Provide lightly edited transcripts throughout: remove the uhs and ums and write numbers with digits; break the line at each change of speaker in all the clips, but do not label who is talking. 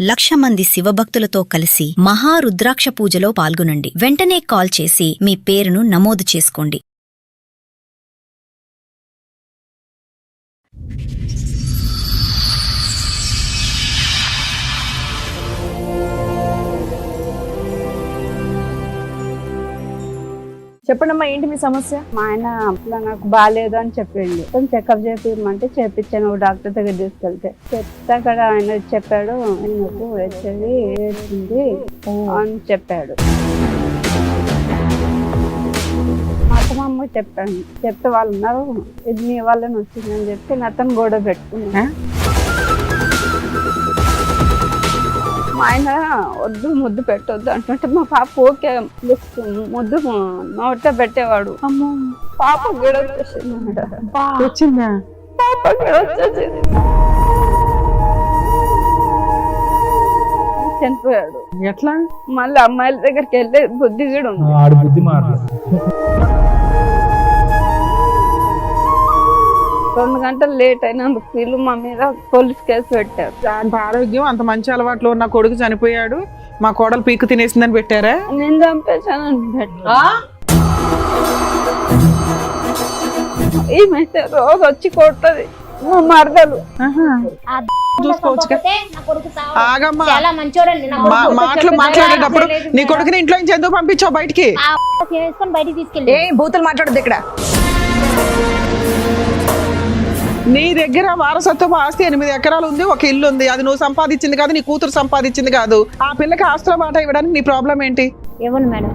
1,00,000 మంది శివభక్తులతో కలిసి మహారుద్రాక్ష పూజలో పాల్గొనండి. వెంటనే కాల్ చేసి మీ పేరును నమోదు చేసుకోండి.
చెప్పండమ్మా, ఏంటి మీ సమస్య?
మా ఆయన అప్పుడు నాకు బాగాలేదు అని చెప్పిండు. చెకప్ చేపిమంటే చేపించాను డాక్టర్ దగ్గర తీసుకెళ్తే. చెప్తే అక్కడ ఆయన చెప్పాడు, నాకు వచ్చేది ఏడ్చింది అని చెప్పాడు. మా అమ్మకి చెప్పాను. చెప్తే వాళ్ళు ఉన్నారు, ఇది నీ వాళ్ళని వచ్చిందని చెప్పి అతను గొడవ పెట్టుకున్నా. మా ఆయన వద్దు ముద్దు పెట్టొద్దు అంటుంటే మా పాప ఓకే ముద్దు నోట పెట్టేవాడు.
అమ్మో,
పాప గొడవ
వచ్చిందా?
పాప గొడవ వచ్చేసింది, చనిపోయాడు.
ఎట్లా?
మళ్ళీ అమ్మాయిల దగ్గరికి వెళ్ళే బుద్ధి కూడా ఉంది. 2 గంటలు లేట్ అయినందుకు వీళ్ళు మా మీద పోలీస్ కేసు పెట్టారు.
అంత ఆరోగ్యం, అంత మంచి అలవాట్లు నా కొడుకు చనిపోయాడు, మా కోడలు పీకు తినేసిందని పెట్టారా?
నేను చంపేశానని పెట్టా. ఈమెతే రోజు వచ్చి కొట్టది మా మరదలు.
మాటలు మాట్లాడేటప్పుడు నీ కొడుకుని ఇంట్లో నుంచి ఎందుకు పంపించావు బయటికి? ఏ బూతులు మాట్లాడదు ఇక్కడ. నీ దగ్గర వారసత్వ ఆస్తి 8 ఎకరాలు ఉంది, ఒక ఇల్లు ఉంది. అది నువ్వు సంపాదించింది కాదు, నీ కూతురు సంపాదించింది కాదు. ఆ పిల్లకి ఆస్తుల మాట ఇవ్వడానికి నీ ప్రాబ్లం ఏంటి?
ఇవ్వను మేడం.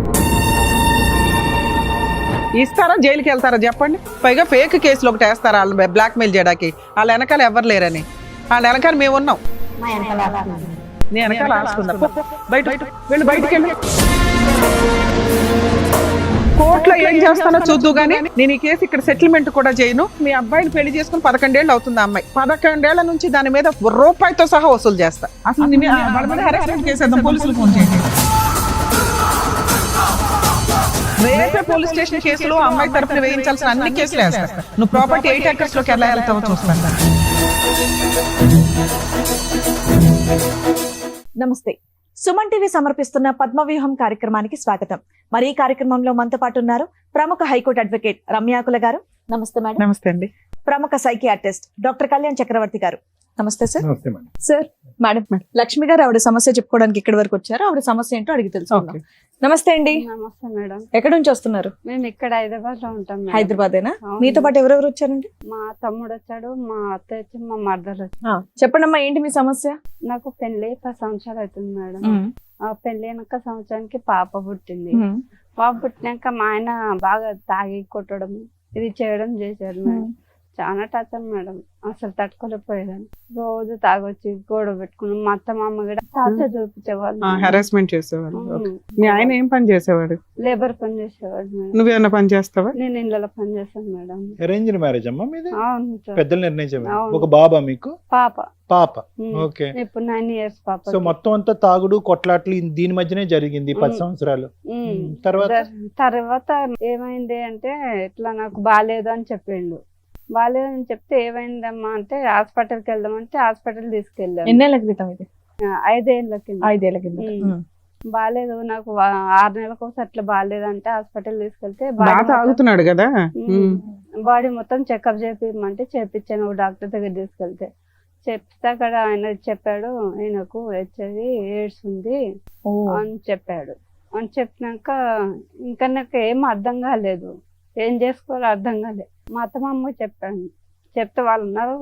ఇస్తారా, జైలుకి వెళ్తారా చెప్పండి? పైగా ఫేక్ కేసులు ఒకటి వేస్తారా వాళ్ళు బ్లాక్ మెయిల్ చేయడానికి? వాళ్ళ వెనకాల ఎవరు లేరని. వాళ్ళ వెనకాల మేము ఉన్నాం. నీ వెనకాల ఆస్తుందా? బయట వెళ్ళు, బయటకు వెళ్ళు. కోర్టులో ఏం చేస్తానో చూద్దు గానీ నేను ఈ కేసు ఇక్కడ సెటిల్మెంట్ కూడా చేయను. మీ అబ్బాయిని పెళ్లి చేసుకుని 11 ఏళ్ళు అవుతుంది. అమ్మాయి 11 ఏళ్ల నుంచి దాని మీద రూపాయితో సహా వసూలు చేస్తా. అసలు వాళ్ళ మీద హెరాస్మెంట్ కేసేద్దాం, పోలీసులు ఫోన్ చేయండి. రేపే పోలీస్ స్టేషన్ కేసులో అమ్మాయి తరపున వేయించాల్సిన అన్ని కేసులు వేస్తా. నువ్వు ప్రాపర్టీ 8 acres లోకి ఎలా వెళ్తావో చూస్తాను.
నమస్తే. సుమన్ టీవీ సమర్పిస్తున్న పద్మవ్యూహం కార్యక్రమానికి స్వాగతం. మరి ఈ కార్యక్రమంలో మనతో పాటు ఉన్నారు ప్రముఖ హైకోర్టు అడ్వకేట్ రమ్యాకుల గారు. నమస్తే మేడం.
నమస్తే అండి.
ప్రముఖ సైకియాట్రిస్ట్ డాక్టర్ కళ్యాణ్ చక్రవర్తి గారు. నమస్తే సార్.
సార్
మేడం, లక్ష్మి గారు ఆవిడ సమస్య చెప్పుకోవడానికి ఇక్కడి వరకు వచ్చారు. ఆవిడ సమస్య ఏంటో అడిగి తెలుసుకుందాం. నమస్తే అండి.
నమస్తే మేడం.
ఎక్కడి నుంచి వస్తున్నారు?
మేము ఇక్కడ హైదరాబాద్ లో ఉంటాం.
హైదరాబాదేనా? మీతో పాటు ఎవరెవరు వచ్చారండి?
మా తమ్ముడు వచ్చాడు, మా అత్త వచ్చి, మా మరదలు వచ్చి.
చెప్పండమ్మా, ఏంటి మీ సమస్య?
నాకు పెళ్లి 10 సంవత్సరాలు అవుతుంది మేడం. ఆ పెళ్లి అయినాక సంవత్సరానికి పాప పుట్టింది. పాప పుట్టినాక మా ఆయన బాగా తాగి కొట్టడం ఇది చేయడం చేశాడు మేడం. చాలా టార్చర్ మేడం, అసలు తట్టుకోలేకపోయేదాన్ని. రోజు తాగొచ్చి గొడవ పెట్టుకున్నాం. మా అత్త మామ కూడా టార్చర్ చూపించేవాళ్ళు,
హెరాస్మెంట్ చేసేవాడు. మీ ఆయన ఏం పని చేసేవాడు?
లేబర్ పని చేసేవాడు మేడం.
నువ్వేమన్నా పని చేస్తావా?
నేను ఇళ్ళలో పని చేస్తాను మేడం.
అరేంజ్డ్ మ్యారేజ్ అమ్మా మీది?
అవును సార్.
పెద్దలు నిర్ణయించారు. ఒక బాబా మీకు?
పాప.
పాప. ఓకే.
ఇప్పుడు 9 years పాప.
సో మొత్తం అంతా తాగుడు కొట్లాట్లు దీని మధ్యనే జరిగింది 10 సంవత్సరాలు.
తర్వాత ఏమైంది అంటే, ఇట్లా నాకు బాగాలేదు అని చెప్పిండు. బాగాలేదని చెప్తే ఏమైందమ్మా అంటే హాస్పిటల్కి వెళ్దామంటే హాస్పిటల్ తీసుకెళ్ళాను.
ఎన్నేళ్ల క్రితం ఇది?
5 ఏళ్ల కింద.
5 ఏళ్ల కింద.
బాగాలేదు నాకు 6 నెలలకు అట్లా బాగాలేదంటే హాస్పిటల్ తీసుకెళ్తే
తాగుతున్నాడు కదా,
బాడీ మొత్తం చెకప్ చేపిమంటే చేపించాను డాక్టర్ దగ్గర తీసుకెళ్తే. చెప్తే అక్కడ ఆయన చెప్పాడు, ఈయనకు వచ్చేది ఎయిడ్స్ ఉంది అని చెప్పాడు. అని చెప్పినాక ఇంకా నాకు ఏం అర్థం కాలేదు, ఏం చేసుకోవాలో అర్థం కాలేదు. మా అత్తమ్మ చెప్పాను. చెప్తే వాళ్ళు ఉన్నారు,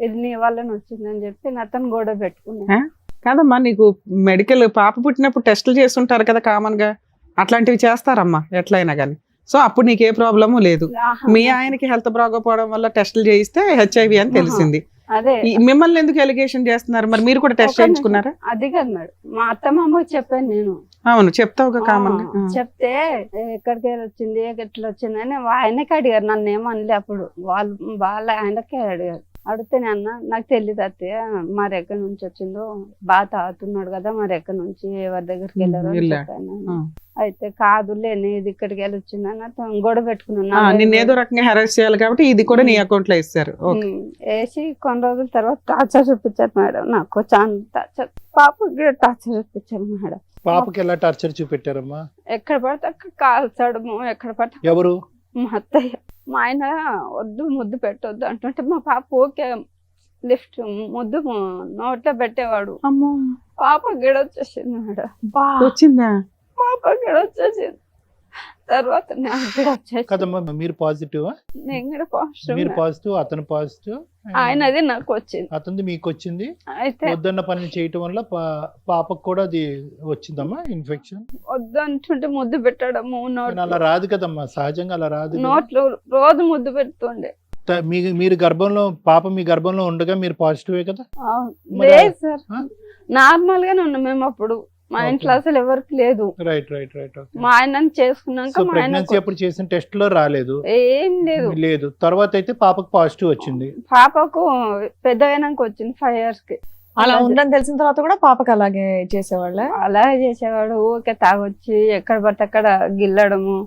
ఇది నీ వాళ్ళని వచ్చిందని చెప్పి అతను గొడవ పెట్టుకున్నా.
కాదమ్మా, నీకు మెడికల్ పాప పుట్టినప్పుడు టెస్టులు చేస్తుంటారు కదా కామన్ గా, అట్లాంటివి చేస్తారమ్మా ఎట్లయినా కానీ. సో అప్పుడు నీకు ఏ ప్రాబ్లము లేదు. మీ ఆయనకి హెల్త్ బాగోపోవడం వల్ల టెస్టులు చేయిస్తే HIV అని తెలిసింది.
అదే
మిమ్మల్ని ఎందుకు ఎలిగేషన్ చేస్తున్నారు? మరి మీరు కూడా టెస్ట్ చేయించుకున్నారా?
అది కాదు మేడం, మా అత్తమ్మ చెప్పాను నేను.
అవును, చెప్తావుగా కామన్.
చెప్తే ఎక్కడికి వచ్చింది ఎట్లా వచ్చింది అని ఆయనకే అడిగారు, నన్ను ఏమనలే. అప్పుడు వాళ్ళ ఆయనకే అడిగారు. అడిగితే అన్న నాకు తెలియదు అత్తయ్య, మరి ఎక్కడి నుంచి వచ్చిందో, బాగా తాగుతున్నాడు కదా, మరి ఎక్కడి నుంచి ఎవరి దగ్గరికి వెళ్ళారు అని చెప్పాను. అయితే కాదులే నీది ఇక్కడికి వెళ్ళి వచ్చిందని అతను గొడవ పెట్టుకున్నాను
నిన్ను ఏదో రకంగా హెరాస్ చేయాలి కాబట్టి ఇది కూడా నీ అకౌంట్ లో ఇస్తారు. ఓకే.
వేసి కొన్ని రోజుల తర్వాత టార్చర్ చూపించారు మేడం. నాకు చాలా టార్చర్, పాపకి కూడా టార్చర్ చూపించారు మేడం.
పాపకి ఎలా టార్చర్ చూపెట్టారమ్మా?
ఎక్కడ పడితే అక్కడ కాల్చడము, ఎక్కడ పడితే
ఎవరు?
మా అత్తయ్య. మా ఆయన వద్దు ముద్దు పెట్టొద్దు అంటుంటే మా పాప ఓకే లిఫ్ట్ ముద్దు నోట్లో పెట్టేవాడు. పాప గిడ వచ్చేసింది మేడం.
వచ్చిందా?
పాప గిడ వచ్చేసింది. తర్వాత నాకు గిడ వచ్చేసింది.
కదమ్మా మీరు పాజిటివ్?
నేను కూడా పాజిటివ్.
మీరు పాజిటివ్, అతను పాజిటివ్.
ఆయనది నాకు వచ్చింది,
అతనిది మీకు వచ్చింది.
అయితే
వద్దన్న పని చేయటం వల్ల పాపకు కూడా అది వచ్చిందమ్మా ఇన్ఫెక్షన్.
వద్దు అంటుంటే ముద్దు పెట్టడము
అలా రాదు కదమ్మా, సహజంగా అలా రాదు కదా.
నోట్లో రోజు ముద్దు పెడుతుండే.
మీరు గర్భంలో, పాప మీ గర్భంలో ఉండగా మీరు పాజిటివే కదా?
లేదు సార్, నార్మల్ గానే ఉన్నాం మేము అప్పుడు. మా ఇంట్లో అసలు ఎవరికి లేదు.
Right right right.
మా ఆయన చేసుకున్నాక మా ఆయన
ప్రెగ్నెన్సీ అప్పుడు చేసిన టెస్ట్ లో రాలేదు?
ఏం లేదు.
లేదు. తర్వాత అయితే పాపకు పాజిటివ్ వచ్చింది.
పాపకు పెద్ద అయినాక వచ్చింది 5 years కి.
అలా ఉందని తెలిసిన తర్వాత కూడా పాపకి అలాగే చేసేవాళ్ళ?
అలాగే చేసేవాడు. ఊరికే తాగొచ్చి ఎక్కడ పడితే అక్కడ గిల్లడము,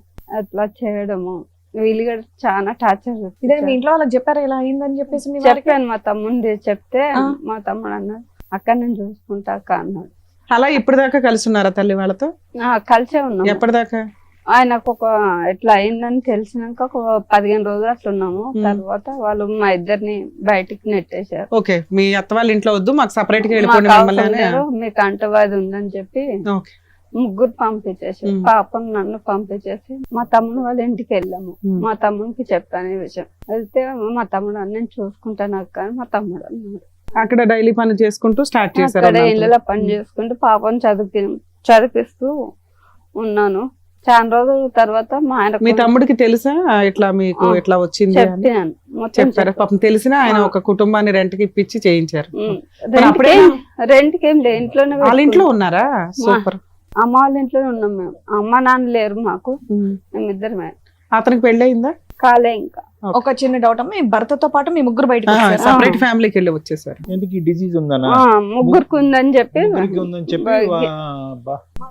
అట్లా చేయడము. వీళ్ళు కూడా చాలా టార్చర్.
ఇదే మీ ఇంట్లో వాళ్ళకి చెప్పారా ఇలా అయిందని చెప్పేసి?
చెప్పాను మా తమ్ముడి చెప్తే మా తమ్ముడు అన్నాడు అక్క నేను చూసుకుంటా అక్క అన్నాడు.
అలా ఇప్పుడు దాకా కలిసి ఉన్నారా తల్లి వాళ్ళతో?
కలిసే ఉన్నాం.
ఎప్పటిదాకా?
ఆయనకు ఒక ఎట్లా అయిందని తెలిసినాక ఒక 15 రోజులు అట్లా ఉన్నాము. తర్వాత వాళ్ళు మా ఇద్దరిని బయటికి నెట్టేశారు.
ఓకే, మీ అత్త వాళ్ళ ఇంట్లో వద్దు, మాకు సపరేట్ గా వెళ్ళిపోండి మమ్మల్ని.
మీకు అంటవాది ఉందని చెప్పి ముగ్గురు పంపించేసి, పాపను నన్ను పంపించేసి మా తమ్ముడు వాళ్ళ ఇంటికి వెళ్ళాము. మా తమ్ముడికి చెప్పాను ఈ విషయం. వెళ్తే మా తమ్ముడు నేను చూసుకుంటాను అక్క అని మా తమ్ముడు అన్నాడు.
అక్కడ డైలీ పని చేసుకుంటూ స్టార్ట్ చేశారు?
అక్కడ ఇళ్ళలో పని చేసుకుంటూ పాపను చదివిపిస్తూ ఉన్నాను. చాలా రోజుల తర్వాత మా ఆయన,
మీ తమ్ముడికి తెలుసా ఇట్లా మీకు ఇట్లా వచ్చింది? చెప్పారా? పాపం తెలిసినా ఆయన ఒక కుటుంబాన్ని రెంట్ కి ఇప్పించి చేయించారు.
రెంట్ కి ఏం లేదు, ఇంట్లోనే.
వాళ్ళ ఇంట్లో ఉన్నారా? సూపర్.
అమ్మ వాళ్ళ ఇంట్లోనే ఉన్నాం మేము. అమ్మ నాన్న లేరు మాకు, మేమిద్దరమే.
అతనికి పెళ్ళయిందా?
కాలే. ఇంకా
ఒక చిన్న డౌట్ అమ్మా, మీ భర్తతో పాటు మీ ముగ్గురు బయటకు
సెపరేట్ ఫ్యామిలీకి వెళ్ళి వచ్చేసారు.
ఎందుకు డిసీజ్ ఉందనా?
ముగ్గురికి ఉందని చెప్పి.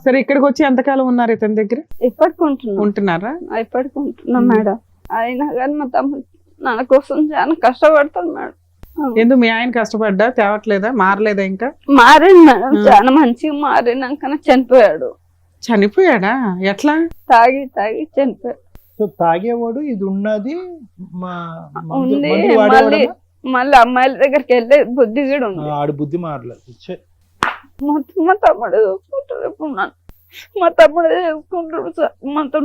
సరే, ఇక్కడికి వచ్చి ఎంతకాలం ఉన్నారు ఇతని దగ్గర?
ఇప్పటికి
ఉంటున్నారా?
ఇప్పటికి ఉంటున్నాం మేడం. అయినా కానీ మా తమ్ముడు నా కోసం చాలా కష్టపడతాను మేడం.
ఎందుకు మీ ఆయన కష్టపడ్డా తేవట్లేదా? మారలేదా? ఇంకా
మారింది మేడం, చాలా మంచిగా మారినాక చనిపోయాడు.
చనిపోయాడా? ఎట్లా?
తాగి చనిపోయాడు.
సో తాగేవాడు, ఇది ఉన్నది
ఉంది. మళ్ళీ అమ్మాయిల దగ్గరికి వెళ్ళే బుద్ధి కూడా ఉంది.
ఆడు బుద్ధి మారలేదు.
మొత్తం మా తమ్ముడు చూసుకుంటాడు. ఇప్పుడు మా తమ్ముడే చూసుకుంటాడు సార్ మాతో.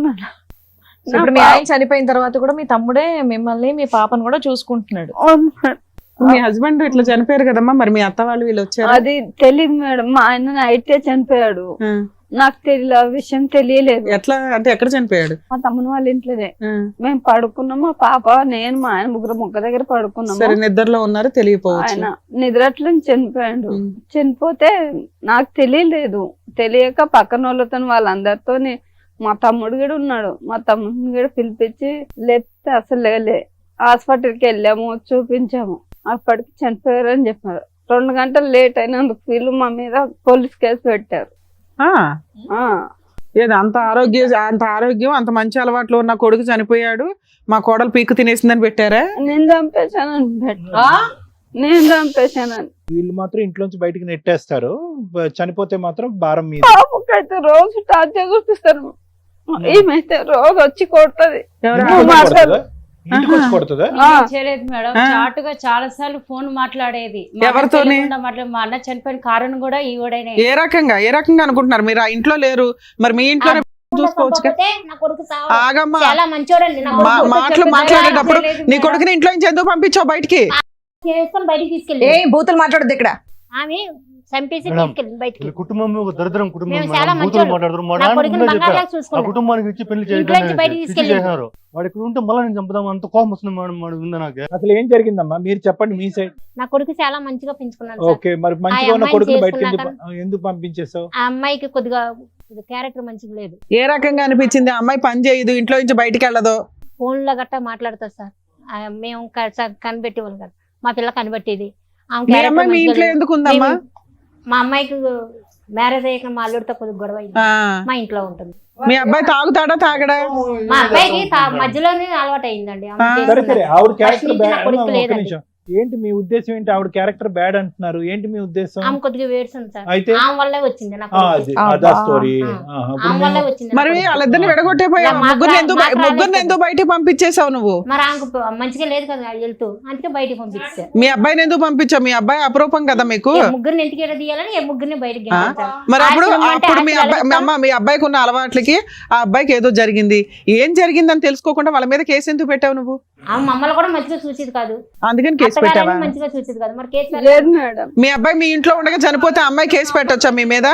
ఇప్పుడు మీ ఆయన చనిపోయిన తర్వాత కూడా మీ తమ్ముడే మిమ్మల్ని, మీ పాపను కూడా చూసుకుంటున్నాడు.
మీ హస్బెండ్ ఇట్లా చనిపోయారు కదమ్మా, మరి మీ అత్త వాళ్ళు వీళ్ళు వచ్చారు?
అది తెలియదు మేడం. మా ఆయన నైటే చనిపోయాడు. నాకు తెలియదు, ఆ విషయం తెలియలేదు.
ఎట్లా అంటే? ఎక్కడ చనిపోయాడు?
మా తమ్ముని వాళ్ళ ఇంట్లోనే. మేము పడుకున్నాం, మా పాప నేను మా ఆయన ముగ్గురు మొక్క దగ్గర పడుకున్నాము.
సరే, నిద్రలో ఉన్నారు, తెలియపోవచ్చు.
ఆయన నిద్రట్లో చనిపోయాడు. చనిపోతే నాకు తెలియలేదు. తెలియక పక్కన వాళ్ళతో వాళ్ళందరితో మా తమ్ముడు కూడా ఉన్నాడు. మా తమ్ముడిని కూడా పిలిపించి లేపితే అసలు లేలే. హాస్పిటల్కి వెళ్ళాము, చూపించాము. అప్పటికి చనిపోయారు అని చెప్పారు. 2 గంటలు లేట్ అయినందుకు వీళ్ళు మా మీద పోలీస్ కేసు పెట్టారు.
ఏది అంత ఆరోగ్యం అంత మంచి అలవాట్లు ఉన్న కొడుకు చనిపోయాడు, మా కోడలు పీకు తినేసిందని పెట్టారా?
నేను చంపేశానని.
వీళ్ళు మాత్రం ఇంట్లోంచి బయటికి నెట్టేస్తారు, చనిపోతే మాత్రం భారం మీద.
పాపకైతే రోజు టార్చర్ చూపిస్తారు. ఏమైతే రోజు వచ్చి కొడుతుంది.
ఇంటికి వచ్చి కొడుతుందా?
చేయలేదు మేడం, చాటుగా చాలా సార్లు ఫోన్ మాట్లాడేది.
ఎవరితో?
మా అన్న చనిపోయిన కారణం కూడా ఈవిడనే.
ఏ రకంగా అనుకుంటున్నారు? మీరు ఆ ఇంట్లో లేరు, మరి మీ ఇంట్లో చూసుకోవచ్చు. ఆగమ్మా, మాటలు మాట్లాడేటప్పుడు నీ కొడుకుని ఇంట్లో నుంచి ఎందుకు పంపించావు బయటికి?
బయటికి తీసుకెళ్ళి
ఏ బూతులు మాట్లాడదు ఇక్కడ.
ఆమె చంపేసి తీసుకెళ్ళి బయటికి.
కుటుంబం ఒక దరిద్రం కుటుంబం. కుటుంబానికి ఇచ్చి పెళ్లి చేశారు. వాడు ఇక్కడ ఉంటే మళ్ళీ నేను చంపుదాం అంత కోపం వస్తుంది మేడం. నాకు
అసలు ఏం జరిగిందమ్మా మీరు చెప్పండి, మీ సైడ్.
నా కొడుకు చాలా మంచిగా పెంచుకున్నాను.
ఓకే, మరి మంచిగా ఉన్న కొడుకుని బయటకి ఎందుకు పంపించేసావు?
ఆ అమ్మాయికి కొద్దిగా క్యారెక్టర్ మంచిగా లేదు.
ఏ రకంగా అనిపించింది? అమ్మాయి పని చేయదు, ఇంట్లో నుంచి బయటికి వెళ్ళదు,
ఫోన్ లో గట్టా మాట్లాడుతుంది సార్. మేము కనిపెట్టి వాళ్ళు కదా, మా పిల్ల కనిపెట్టేది.
మీ ఇంట్లో ఎందుకు ఉందమ్మా?
మా అమ్మాయికి మ్యారేజ్ అయ్యాక మా అల్లుడితో కొద్దిగా గొడవ అయింది.
ఆ.
మా ఇంట్లో ఉంటుంది.
మీ అబ్బాయి తాగుతాడా తాగడా?
మా అబ్బాయికి మధ్యలోనే అలవాటు అయిందండి. ఆమె
ఆ.
సరే
చేస్తున్నారు.
ఆవిడ
ఫస్ట్
క్యారెక్టర్
నుంచి నా
బ్యాడ్.
కొడుకు
ఒక్క
లేదండి.
నిమిషం. ఏంటి మీ ఉద్దేశం ఏంటి? ఆవిడ క్యారెక్టర్ బ్యాడ్ అంటున్నారు, ఏంటి మీ ఉద్దేశం?
ఆమె కొద్దిగా వేడుస్తుంది సార్.
అయితే
ఆమె వల్లే వచ్చింది నా
ఆ,
కొడుకు.
అది అదా స్టోరీ.
ఆమె వల్లే వచ్చింది నా
మరి
కొడుకు.
వాళ్ళిద్దరిని విడగొట్టేపోయావు.
ఇలా
ముగ్గురిని ఎందుకు
మాకు
ముగ్గురిని ఎందుకు బయటికి పంపించేసావు నువ్వు?
మరి ఆమెకు మంచిగా లేదు కదా వెళ్తూ, అందుకే బయటికి పంపిస్తే.
మీ అబ్బాయిని ఎందుకు పంపించావు? మీ అబ్బాయి అపరూపం కదా మీకు.
ముగ్గురిని ఇంటికి ఎడ తీయాలని ముగ్గురిని బయటికి
ఆ?
పంపించాలి.
మరి అప్పుడు
ఆశ్రమం అంటే
అప్పుడు మీ అబ్బాయి
ఆశ్రమాలు
అమ్మ మీ అబ్బాయికి ఉన్న అలవాట్లకి ఆ అబ్బాయికి ఏదో జరిగింది. ఏం జరిగిందని తెలుసుకోకుండా వాళ్ళ మీద కేసు ఎందుకు పెట్టావు నువ్వు?
ఆమె మమ్మల్ని కూడా మంచిగా చూసేది కాదు,
అందుకని కేసు పెట్టావా?
అత్తగారిని మంచిగా చూసేది కాదు. మరి కేసు
లేదు మేడం,
మీ అబ్బాయి మీ ఇంట్లో ఉండగా చనిపోతే ఆ అమ్మాయి కేసు పెట్టొచ్చా మీ మీద?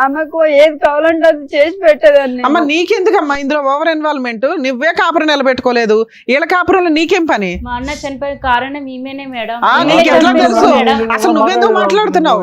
ఆమెకు ఏది కావాలంటే అది చేసి పెట్టేదాన్ని.
అమ్మ నీకెందుకమ్మా ఇందులో ఓవర్ ఇన్వాల్వ్మెంట్? నువ్వే కాపురం నిలబెట్టుకోలేదు, వీళ్ళ కాపురంలో నీకేం పని?
మా అన్న చనిపోయిన కారణం ఈమెనే మేడం.
ఆ,
ఈమెనే
నీకు ఎట్లా
చంపేసింది
తెలుసు?
మేడం.
అసలు నువ్వెందుకు మాట్లాడుతున్నావు?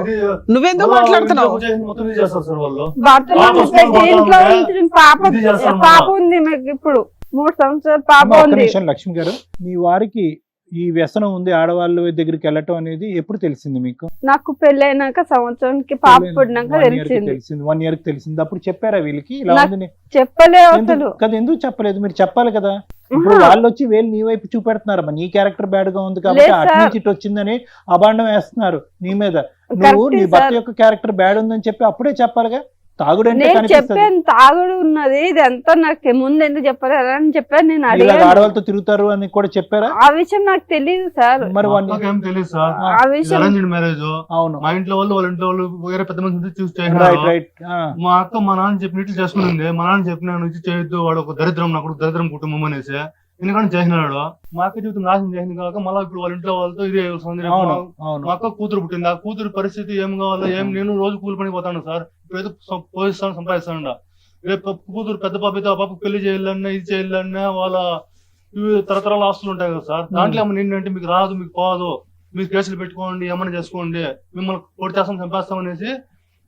నువ్వెందుకు మాట్లాడుతున్నావు?
మొత్తం ఇది చేస్తారు సార్ వాళ్ళు.
భర్తను పెట్టి ఇంట్లో ఉంచి పాప ఉంది మీకు. ఇప్పుడు 3 సంవత్సరాలు పాప
అమ్మ, ఒక్క
ఉంది.
నిమిషం లక్ష్మి గారు, మీ వారికి ఈ వ్యసనం ఉంది ఆడవాళ్ళ దగ్గరికి వెళ్ళటం అనేది ఎప్పుడు తెలిసింది మీకు?
నాకు పెళ్ళైనాక సంవత్సరానికి పాప పుట్టినాక
1 year కి
తెలిసింది.
తెలిసింది. 1 year కి తెలిసింది. అప్పుడు చెప్పారా వీళ్ళకి ఇలా
నాకు
ఉందని?
చెప్పలే అసలు.
ఎందుకు కదా, ఎందుకు చెప్పలేదు? మీరు చెప్పాలి కదా. ఇప్పుడు వాళ్ళు వచ్చి వేలు నీ వైపు చూపెడుతున్నారమ్మా, నీ క్యారెక్టర్ బ్యాడ్ గా ఉంది కాబట్టి
లేదు
అటు
సార్.
నుంచి ఇటు వచ్చిందని అబాండం వేస్తున్నారు నీ మీద. నువ్వు
కరెక్టే
నీ భర్త
సార్.
యొక్క క్యారెక్టర్ బ్యాడ్ ఉందని చెప్పి అప్పుడే చెప్పాలిగా. తాగుడంటే
నేను
కనిపిస్తుంది.
చెప్పాను తాగుడు ఉన్నది, ఇదంతా నాకు ముందు ఎందుకు చెప్పలేదు అని చెప్పాను. నేను
ఇలా
అడిగాను,
ఆడవాళ్ళతో తిరుగుతారు అని కూడా చెప్పారా?
ఆ విషయం నాకు తెలియదు సార్.
మరి
ఏం తెలియదు సార్.
ఆ విషయం
అరేంజ్డ్ మ్యారేజ్.
అవును,
మా ఇంట్లో వాళ్ళు వాళ్ళ ఇంట్లో వాళ్ళు వేరే పెద్ద మంది చూసి
రైట్
చేసినారు.
రైట్.
మా అక్క మా నాన్న చెప్పినట్లు చేసుకునింది. మా నాన్న చెప్పిన నుంచి చేయొద్దు, వాడు ఒక దరిద్రం, నాకు దరిద్రం కుటుంబం అనేసి ఎందుకంటే చేసినాడు. మా అక్క జీవితం నాశనం చేసింది కాక మళ్ళీ ఇప్పుడు వాళ్ళ ఇంట్లో వాళ్ళతో ఇదే సౌందర్యం.
అవును అవును.
మా అక్క కూతురు పుట్టింది. ఆ కూతురు పరిస్థితి ఏం కావాలో ఏం, నేను రోజు కూలి పని పోతాను సార్. ఇప్పుడైతే పోయిస్తాను, సంపాదిస్తాను. రేపు కూతురు పెద్ద పాప అయితే ఆ పాప పెళ్లి చేయాలన్నా ఇది చేయాలన్నా వాళ్ళ ఇవి తరతరాల ఆస్తులు ఉంటాయి కదా సార్. దాంట్లో ఏమన్నా ఏంటంటే మీకు రాదు, మీకు పోదు, మీరు కేసులు పెట్టుకోండి, ఏమన్నా చేసుకోండి, మిమ్మల్ని పొడి చేస్తాం, చంపేస్తాం అనేసి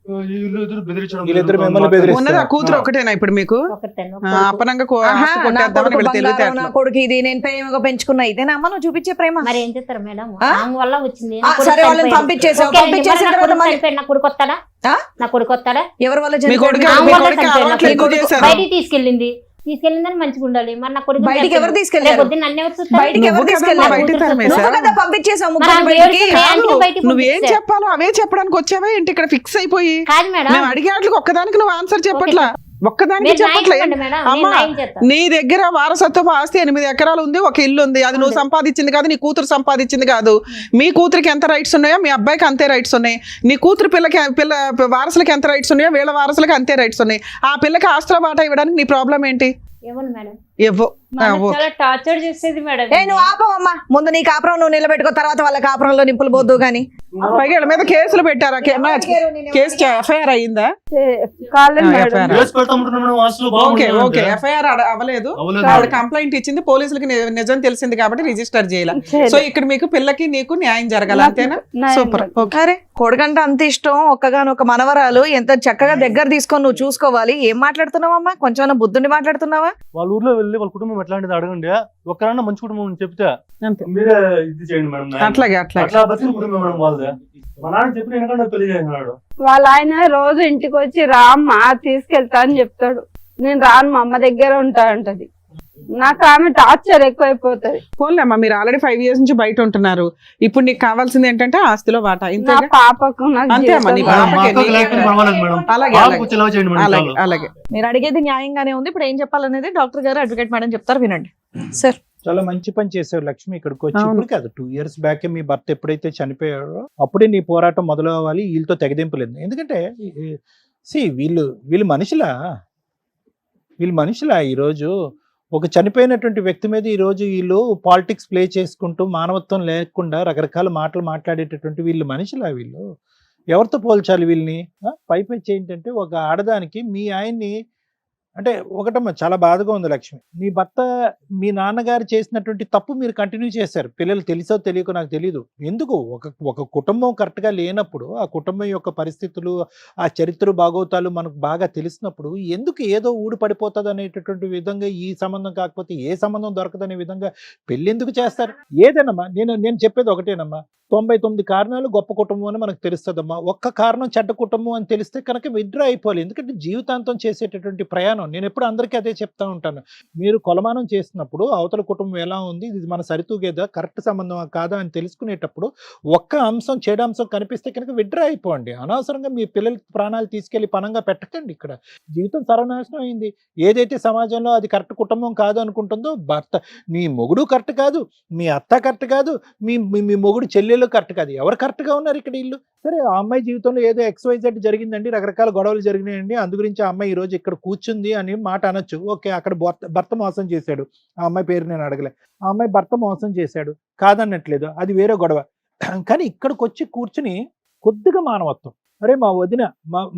వీళ్ళిద్దరు బెదిరించడం.
వీళ్ళిద్దరు మిమ్మల్ని బెదిరిస్తారు.
ఉన్నదా కూతురు ఒకటేనా ఇప్పుడు మీకు?
ఒకరితేనో
ఆ, అపనంగా
ఆహా,
ఆస్తి
నా
కొట్టేద్దామని
కొడుకు
వీళ్ళ
బంగారం, నా
తెలివితేటలు.
కొడుకు ఇది నేను ప్రేమగా పెంచుకున్నా, ఇదేనా అమ్మ నువ్వు చూపించే ప్రేమ?
మరి ఏం చేస్తారు మేడం?
ఆ?
ఆమె వల్ల వచ్చింది.
ఆ, సరే వాళ్ళని పంపించేసావు. పంపించేసిన తర్వాత మళ్ళీ
నా కొడుకు వస్తాడా?
ఆ?
నా కొడుకు వస్తాడా?
ఎవరి వల్ల
మీ కొడుకు
చనిపోయాడు?
ఆమె
మీ
వల్ల
కొడుకు
చనిపోయాడు.
అలవాట్లు ఎక్కువ
కొడుకు
చేశారు.
బయటికి తీసుకెళ్ళిందని మంచిగా ఉండాలి. మరి నా కొడుకు
బయటికి ఎవరు తీసుకెళ్లారు?
నన్ను ఎవరు చూస్తారు?
బయటికి ఎవరు
నువ్వు కదా
తీసుకెళ్లారు?
బయటికి తరిమేశావు.
నువ్వు కదా పంపించేసావు
మరి
ముగ్గురిని
ఆమె
బయటికి.
ఏడుస్తుంది, ఆంటీని బయటికి
నువ్వేం
పంపిస్తే.
చెప్పాలో అవే చెప్పడానికి వచ్చావా ఏంటి? ఇక్కడ ఫిక్స్ అయిపోయి
కాదు మేడం,
మేము అడిగే వాటికి ఒక్కదానికి నువ్వు ఆన్సర్ చెప్పట్లా. ఒక్కదానికి
మీరు న్యాయం
చెప్పట్లే.
చెప్పండి మేడం, నేను
అమ్మా,
న్యాయం చేస్తాను.
నీ దగ్గర వారసత్వపు ఆస్తి 8 ఎకరాలు ఉంది, ఒక ఇల్లు ఉంది. అది నువ్వు సంపాదించింది కాదు, నీ కూతురు సంపాదించింది కాదు. మీ కూతురికి ఎంత రైట్స్ ఉన్నాయో మీ అబ్బాయికి అంతే రైట్స్ ఉన్నాయి. నీ కూతురు పిల్ల వారసులకి ఎంత రైట్స్ ఉన్నాయో వీళ్ళ వారసులకి అంతే రైట్స్ ఉన్నాయి. ఆ పిల్లకి ఆస్తుల బాట ఇవ్వడానికి నీ ప్రాబ్లం ఏంటి?
ఏమన్నా మేడం?
ఇవ్వు.
మనకు చాలా టార్చర్ చేసేది మేడం.
ఏ నువ్వు ఆపవమ్మా, ముందు నీ కాపురం నువ్వు నిలబెట్టుకో, తర్వాత వాళ్ళ కాపురంలో నింపులు పోద్దు గాని.
పైగా వీళ్ళ మీద కేసులు పెట్టారా? కేసు ఎఫ్ఐఆర్ అయ్యిందా?
కాలేదు మేడం.
FIR.
కేసు పెడతామంటున్నాం మేడం, ఆస్తులు
ఓకే
బాగుంటాయి
ఓకే,
అంటే.
ఎఫ్ఐఆర్ అవ్వలేదు.
అవ్వలేదు.
ఆవిడ కంప్లైంట్ ఇచ్చింది, పోలీసులకి నిజం తెలిసింది కాబట్టి రిజిస్టర్ చేయాలి. సో ఇక్కడ మీకు పిల్లకి నీకు న్యాయం జరగాలి, అంతేనా?
న్యాయం
సూపర్. ఓకే.
అరే కొడుకంటే అంత ఇష్టం, ఒక్కగానొక్క మనవరాలు, ఎంత చక్కగా దగ్గర తీసుకొని నువ్వు చూసుకోవాలి. ఏం మాట్లాడుతున్నావమ్మా? కొంచెం బుద్ధుండి మాట్లాడుతున్నావా?
వాళ్ళ ఊర్లో వెళ్ళి వాళ్ళ కుటుంబం ఎట్లాంటిది అడగండి. ఒక్కరన్నా మంచి కుటుంబం అని చెప్తే
అంతే.
మీరే ఇది చేయండి మేడం.
అట్లాగే అట్లాగే.
అట్లా బతికి కుటుంబం మేడం వాళ్ళదే. మా నాన్న చెప్పిన ఎందుకంటే పెళ్లి చేసినాడు.
వాళ్ళ ఆయన రోజు ఇంటికి వచ్చి రామ్మా తీసుకెళ్తా అని చెప్తాడు. నేను రాను, మా అమ్మ దగ్గర ఉంటా అంటది. నాకు ఆమె టార్చర్ ఎక్కువైపోతది.
పోన్లేమ్మా, మీరు ఆల్రెడీ 5 years నుంచి బయట ఉంటున్నారు. ఇప్పుడు నీకు కావాల్సింది ఏంటంటే ఆస్తిలో వాటా.
నా
ఇంతేగా?
పాపకు నాకు
అంతే అమ్మా, నీ
జీవితం
పాప-
మా అక్కకి లేకపోతే పర్వాలేదు మేడం.
అలాగే
బాబుకు
అలాగే
వచ్చి లవ్ చేయండి మేడం
అలాగే
చాలు.
అలాగే.
మీరు అడిగేది న్యాయంగానే ఉంది. ఇప్పుడు ఏం చెప్పాలనేది డాక్టర్ గారు, అడ్వకేట్ మేడం చెప్తారు, వినండి సార్.
చాలా మంచి పని చేసావు లక్ష్మి. ఇక్కడికి వచ్చి
అవును.
ఇప్పుడు కాదు, 2 years బ్యాక్ మీ భర్త ఎప్పుడైతే చనిపోయాడో అప్పుడే నీ పోరాటం మొదలవ్వాలి. వీళ్ళతో తెగదింపలేదు. ఎందుకంటే వీళ్ళు మనుషులా ఈరోజు ఒక చనిపోయినటువంటి వ్యక్తి మీద ఈరోజు వీళ్ళు పాలిటిక్స్ ప్లే చేసుకుంటూ మానవత్వం లేకుండా రకరకాల మాటలు మాట్లాడేటటువంటి వీళ్ళు మనుషులా? వీళ్ళు ఎవరితో పోల్చాలి వీళ్ళని? పైపెచ్చి ఏంటంటే ఒక ఆడదానికి మీ ఆయన్ని అంటే ఒకటమ్మా, చాలా బాధగా ఉంది లక్ష్మి. నీ భర్త మీ నాన్నగారు చేసినటువంటి తప్పు మీరు కంటిన్యూ చేశారు. పిల్లలు తెలుసో తెలియకో నాకు తెలీదు. ఎందుకు ఒక ఒక కుటుంబం కరెక్ట్‌గా లేనప్పుడు, ఆ కుటుంబం యొక్క పరిస్థితులు, ఆ చరిత్ర భాగోతాలు మనకు బాగా తెలిసినప్పుడు ఎందుకు ఏదో ఊడి పడిపోతదనేటటువంటి విధంగా ఈ సంబంధం కాకపోతే ఏ సంబంధం దొరకదనే విధంగా పెళ్ళెందుకు చేస్తారు? ఏదేనమ్మా, నేను చెప్పేది ఒకటేనమ్మా. 99 కారణాలు గొప్ప కుటుంబం అని మనకు తెలుస్తదమ్మా. ఒక్క కారణం చెడ్డ కుటుంబం అని తెలిస్తే కనుక విత్‌డ్రా అయిపోవాలి. ఎందుకంటే జీవితాంతం చేసేటటువంటి ప్రయాణం. నేనెప్పుడు అందరికీ అదే చెప్తా ఉంటాను. మీరు కొలమానం చేసినప్పుడు అవతల కుటుంబం ఎలా ఉంది, ఇది మన సరితూగేదా, కరెక్ట్ సంబంధమా కాదా అని తెలుసుకునేటప్పుడు ఒక్క అంశం, చెడు అంశం కనిపిస్తే కనుక విత్‌డ్రా అయిపోండి. అనవసరంగా మీ పిల్లల ప్రాణాలు తీసుకెళ్ళి పణంగా పెట్టకండి ఇక్కడ. జీవితం సర్వనాశనం అయింది. ఏదైతే సమాజంలో అది కరెక్ట్ కుటుంబం కాదు అనుకుంటుందో, భర్త మీ మొగుడు కరెక్ట్ కాదు, మీ అత్త కరెక్ట్ కాదు, మీ మీ మొగుడు చెల్లెలు కరెక్ట్ కాదు. ఎవరు కరెక్ట్‌గా ఉన్నారు ఇక్కడ ఈళ్ళు? సరే, ఆ అమ్మాయి జీవితంలో ఏదో XYZ జరిగిందండి, రకరకాల గొడవలు జరిగినాయండి, అందు గురించి ఆ అమ్మాయి ఈరోజు ఇక్కడ కూర్చుంది అని మాట అనొచ్చు. ఓకే, అక్కడ భర్త మోసం చేశాడు. ఆ అమ్మాయి పేరు నేను అడగలే. ఆ అమ్మాయి భర్త మోసం చేశాడు, కాదనట్లేదు, అది వేరే గొడవ. కానీ ఇక్కడికొచ్చి కూర్చుని కొద్దిగా మానవత్వం, అరే మా వదిన,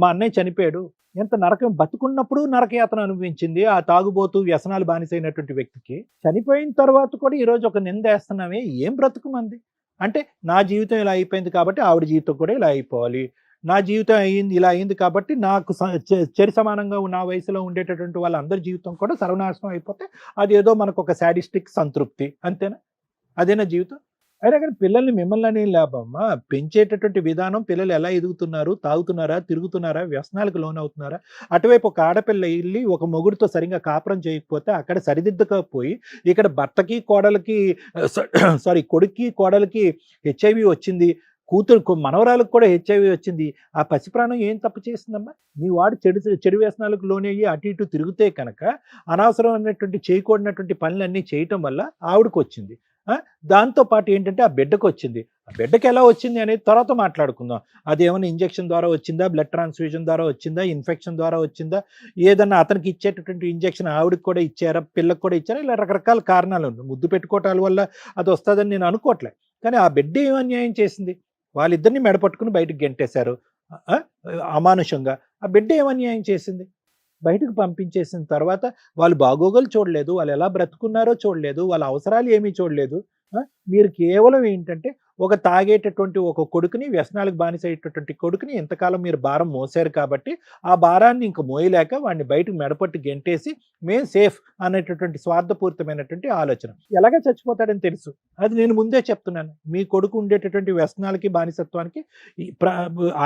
మా అన్నయ్య చనిపోయాడు, ఎంత నరకం, బతుకున్నప్పుడు నరకయాతన అనుభవించింది ఆ తాగుబోతూ వ్యసనాలు బానిసైనటువంటి వ్యక్తికి, చనిపోయిన తర్వాత కూడా ఈరోజు ఒక నిందేస్తున్నామే, ఏం బ్రతుకు మంది? అంటే నా జీవితం ఇలా అయిపోయింది కాబట్టి ఆవిడ జీవితం కూడా ఇలా అయిపోవాలి, నా జీవితం ఇలా అయింది కాబట్టి నాకు చెరి సమానంగా నా వయసులో ఉండేటటువంటి వాళ్ళందరి జీవితం కూడా సర్వనాశనం అయిపోతే అదేదో మనకు ఒక సాడిస్టిక్ సంతృప్తి, అంతేనా? అదేనా జీవితం? అయినా కానీ పిల్లల్ని మిమ్మల్ని అనే లాభమ్మా, పెంచేటటువంటి విధానం, పిల్లలు ఎలా ఎదుగుతున్నారు, తాగుతున్నారా, తిరుగుతున్నారా, వ్యసనాలకు లోనవుతున్నారా? అటువైపు ఒక ఆడపిల్ల వెళ్ళి ఒక మొగుడితో సరిగ్గా కాపురం చేయకపోతే అక్కడ సరిదిద్దకపోయి ఇక్కడ భర్తకి కోడలికి కొడుక్కి కోడలికి HIV వచ్చింది, మనవరాలకు కూడా HIV వచ్చింది. ఆ పసిప్రాణం ఏం తప్పు చేసిందమ్మా? మీ వాడు చెడు వ్యసనాలకు లోనయ్యి అటు ఇటు తిరిగితే కనుక అనవసరమైనటువంటి చేయకూడనటువంటి పనులన్నీ చేయటం వల్ల ఆవిడకు వచ్చింది. దాంతో పాటు ఏంటంటే ఆ బిడ్డకు వచ్చింది. ఆ బిడ్డకి ఎలా వచ్చింది అనేది తర్వాత మాట్లాడుకుందాం. అది ఏమైనా ఇంజెక్షన్ ద్వారా వచ్చిందా, బ్లడ్ ట్రాన్స్ఫ్యూజన్ ద్వారా వచ్చిందా, ఇన్ఫెక్షన్ ద్వారా వచ్చిందా, ఏదన్నా అతనికి ఇచ్చేటటువంటి ఇంజెక్షన్ ఆవిడకి కూడా ఇచ్చారా, పిల్లకి కూడా ఇచ్చారా, ఇలా రకరకాల కారణాలు ఉన్నాయి. ముద్దు పెట్టుకోవటాల వల్ల అది వస్తుందని నేను అనుకోవట్లే. కానీ ఆ బిడ్డ ఏం అన్యాయం చేసింది? వాళ్ళిద్దరిని మెడపట్టుకుని బయటకు గెంటేశారు అమానుషంగా. ఆ బిడ్డ ఏం అన్యాయం చేసింది? బయటకు పంపించేసిన తర్వాత వాళ్ళు బాగోగులు చూడలేదు, వాళ్ళు ఎలా బ్రతుకున్నారో చూడలేదు, వాళ్ళ అవసరాలు ఏమీ చూడలేదు. మీరు కేవలం ఏంటంటే ఒక తాగేటటువంటి ఒక కొడుకుని, వ్యసనాలకు బానిసయ్యేటటువంటి కొడుకుని ఎంతకాలం మీరు భారం మోసారు కాబట్టి ఆ భారాన్ని ఇంక మోయలేక వాడిని బయటకు మెడపట్టి గెంటేసి మేము సేఫ్ అనేటటువంటి స్వార్థపూరితమైనటువంటి ఆలోచన. ఎలాగ చచ్చిపోతాడని తెలుసు, అది నేను ముందే చెప్తున్నాను. మీ కొడుకు ఉండేటటువంటి వ్యసనాలకి, బానిసత్వానికి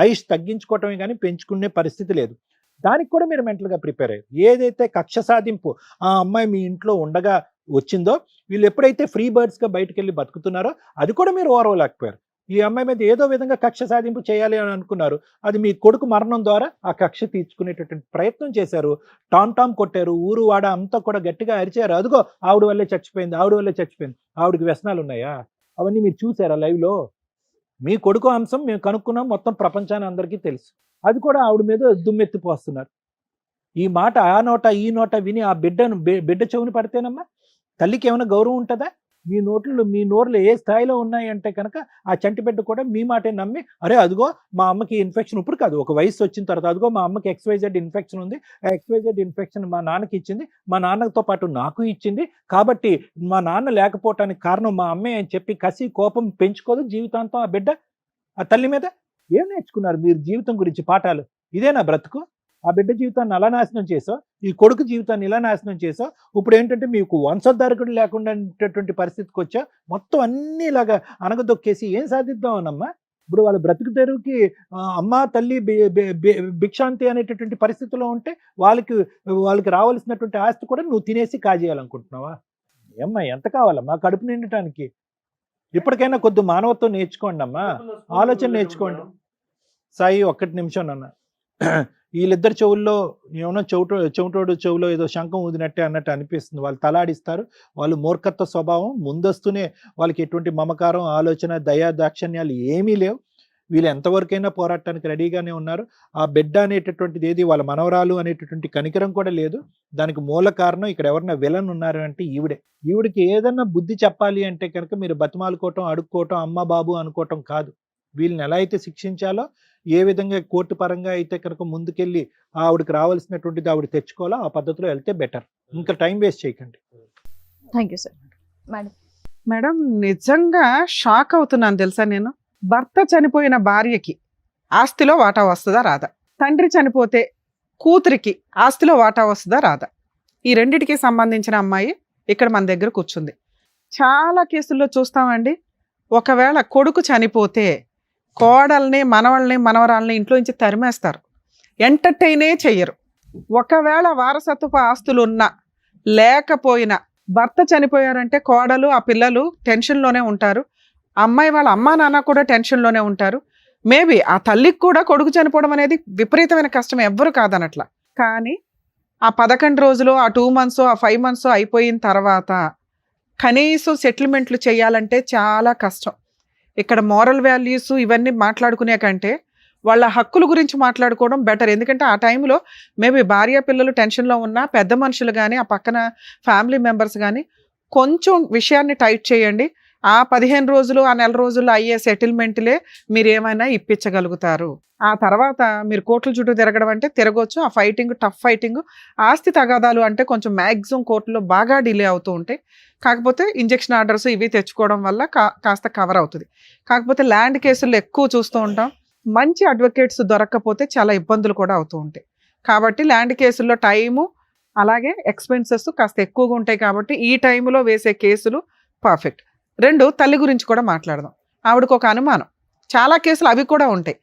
ఆయుష్ తగ్గించుకోవటమే కానీ పెంచుకునే పరిస్థితి లేదు. దానికి కూడా మీరు మెంటల్గా ప్రిపేర్ అయ్యారు. ఏదైతే కక్ష సాధింపు ఆ అమ్మాయి మీ ఇంట్లో ఉండగా వచ్చిందో, వీళ్ళు ఎప్పుడైతే ఫ్రీ బర్డ్స్గా బయటకు వెళ్ళి బతుకుతున్నారో అది కూడా మీరు ఓర్వలేకపోయారు. ఈ అమ్మాయి మీద ఏదో విధంగా కక్ష సాధింపు చేయాలి అని అనుకున్నారు. అది మీ కొడుకు మరణం ద్వారా ఆ కక్ష తీర్చుకునేటటువంటి ప్రయత్నం చేశారు. టామ్ కొట్టారు, ఊరు వాడ అంతా కూడా గట్టిగా అరిచారు. అదిగో ఆవిడ వల్లే చచ్చిపోయింది, ఆవిడ వల్లే చచ్చిపోయింది. ఆవిడకి వ్యసనాలు ఉన్నాయా? అవన్నీ మీరు చూసారా లైవ్లో? మీ కొడుకు అంశం మేము కనుక్కున్నాం, మొత్తం ప్రపంచాన్ని అందరికీ తెలుసు. అది కూడా ఆవిడ మీద దుమ్మెత్తిపోస్తున్నారు. ఈ మాట ఆ నోట ఈ నోట విని ఆ బిడ్డ చెవుని పడితేనమ్మా తల్లికి ఏమైనా గౌరవం ఉంటుందా? మీ నోర్లు ఏ స్థాయిలో ఉన్నాయంటే కనుక ఆ చంటి బిడ్డ కూడా మీ మాటే నమ్మి, అరే అదిగో మా అమ్మకి ఇన్ఫెక్షన్, ఇప్పుడు కాదు ఒక వయసు వచ్చిన తర్వాత, అదిగో మా అమ్మకి XYZ ఇన్ఫెక్షన్ ఉంది, ఆ XYZ ఇన్ఫెక్షన్ మా నాన్నకి ఇచ్చింది, మా నాన్నతో పాటు నాకు ఇచ్చింది, కాబట్టి మా నాన్న లేకపోవటానికి కారణం మా అమ్మే అని చెప్పి కసి కోపం పెంచుకోదు జీవితాంతం ఆ బిడ్డ ఆ తల్లి మీద. ఏం నేర్చుకున్నారు మీరు జీవితం గురించి పాఠాలు? ఇదేనా బ్రతుకు? ఆ బిడ్డ జీవితాన్ని అలా నాశనం చేసావు, ఈ కొడుకు జీవితాన్ని ఇలా నాశనం చేసావు. ఇప్పుడు ఏంటంటే మీకు వంశోద్ధారకుడు లేకుండా పరిస్థితికి వచ్చా, మొత్తం అన్ని ఇలాగా అనగదొక్కేసి ఏం సాధిద్దాం అనమ్మా? ఇప్పుడు వాళ్ళ బ్రతుకు తెరువుకి అమ్మ తల్లి భిక్షాంతి అనేటటువంటి పరిస్థితిలో ఉంటే వాళ్ళకి రావాల్సినటువంటి ఆస్తి కూడా నువ్వు తినేసి కాజేయాలనుకుంటున్నావా? ఏమ్మా ఎంత కావాలమ్మా కడుపు నిండటానికి? ఇప్పటికైనా కొద్ది మానవత్వం నేర్చుకోండి అమ్మా, ఆలోచన నేర్చుకోండి. సాయి, 1 నిమిషం నాన్న. వీళ్ళిద్దరు చెవుల్లో ఏమన్నా చెవిటోడు చెవులో ఏదో శంఖం ఊదినట్టే అన్నట్టు అనిపిస్తుంది. వాళ్ళు తలాడిస్తారు. వాళ్ళు మూర్ఖత్వ స్వభావం, ముందస్తునే వాళ్ళకి ఎటువంటి మమకారం, ఆలోచన, దయా దాక్షణ్యాలు ఏమీ లేవు. వీళ్ళు ఎంతవరకైనా పోరాటానికి రెడీగానే ఉన్నారు. ఆ బిడ్డ అనేటటువంటిది ఏది, వాళ్ళ మనవరాలు అనేటటువంటి కనికరం కూడా లేదు. దానికి మూల కారణం ఇక్కడ ఎవరైనా విలన్ ఉన్నారు అంటే ఈవిడికి ఏదన్నా బుద్ధి చెప్పాలి అంటే కనుక మీరు బతిమాలుకోవటం, అడుక్కోవటం, అమ్మ బాబు అనుకోవటం కాదు. వీళ్ళని ఎలా అయితే శిక్షించాలో, ఏ విధంగా కోర్టు పరంగా అయితే కనుక ముందుకెళ్ళి ఆవిడకి రావాల్సినటువంటిది ఆవిడ తెచ్చుకోవాలో ఆ పద్ధతిలో వెళ్తే బెటర్. ఇంకా టైం వేస్ట్ చేయకండి.
Thank you sir.
Madam
madam నిజంగా షాక్ అవుతున్నాను తెలుసా నేను. భర్త చనిపోయిన భార్యకి ఆస్తిలో వాటా వస్తుందా రాదా? తండ్రి చనిపోతే కూతురికి ఆస్తిలో వాటా వస్తుందా రాదా? ఈ రెండిటికి సంబంధించిన అమ్మాయి ఇక్కడ మన దగ్గర కూర్చుంది. చాలా కేసుల్లో చూస్తామండి, ఒకవేళ కొడుకు చనిపోతే కోడల్ని, మనవల్ని, మనవరాల్ని ఇంట్లో నుంచి తరిమేస్తారు, ఎంటర్టైనే చెయ్యరు. ఒకవేళ వారసత్వపు ఆస్తులు ఉన్నా లేకపోయినా భర్త చనిపోయారంటే కోడలు, ఆ పిల్లలు టెన్షన్లోనే ఉంటారు. అమ్మాయి వాళ్ళ అమ్మా నాన్న కూడా టెన్షన్లోనే ఉంటారు. మేబీ ఆ తల్లికి కూడా కొడుకు చనిపోవడం అనేది విపరీతమైన కష్టం, ఎవ్వరు కాదనట్లా. కానీ ఆ 11 రోజులు, ఆ 2 months, ఆ 5 months అయిపోయిన తర్వాత కనీసం సెటిల్మెంట్లు చేయాలంటే చాలా కష్టం. ఇక్కడ మోరల్ వాల్యూస్ ఇవన్నీ మాట్లాడుకునే కంటే వాళ్ళ హక్కుల గురించి మాట్లాడుకోవడం బెటర్. ఎందుకంటే ఆ టైంలో మేబీ భార్య పిల్లలు టెన్షన్లో ఉన్నా పెద్ద మనుషులు కానీ, ఆ పక్కన ఫ్యామిలీ మెంబర్స్ కానీ కొంచెం విషయాన్ని టైట్ చేయండి. ఆ 15 రోజులు, ఆ నెల రోజుల్లో అయ్యే సెటిల్మెంట్లే మీరు ఏమైనా ఇప్పించగలుగుతారు. ఆ తర్వాత మీరు కోర్టుల చుట్టూ తిరగడం అంటే తిరగొచ్చు. ఆ ఫైటింగ్, టఫ్ ఫైటింగ్, ఆస్తి తగాదాలు అంటే కొంచెం మ్యాక్సిమం కోర్టులో బాగా డిలే అవుతూ ఉంటాయి. కాకపోతే ఇంజెక్షన్ ఆర్డర్స్ ఇవి తెచ్చుకోవడం వల్ల కాస్త కవర్ అవుతుంది. కాకపోతే ల్యాండ్ కేసుల్లో ఎక్కువ చూస్తూ ఉంటాం, మంచి అడ్వకేట్స్ దొరక్కపోతే చాలా ఇబ్బందులు కూడా అవుతూ ఉంటాయి. కాబట్టి ల్యాండ్ కేసుల్లో టైము అలాగే ఎక్స్పెన్సెస్ కాస్త ఎక్కువగా ఉంటాయి. కాబట్టి ఈ టైంలో వేసే కేసులు పర్ఫెక్ట్. 2, తల్లి గురించి కూడా మాట్లాడదాం. ఆవిడకు ఒక అనుమానం, చాలా కేసులు అవి కూడా ఉంటాయి.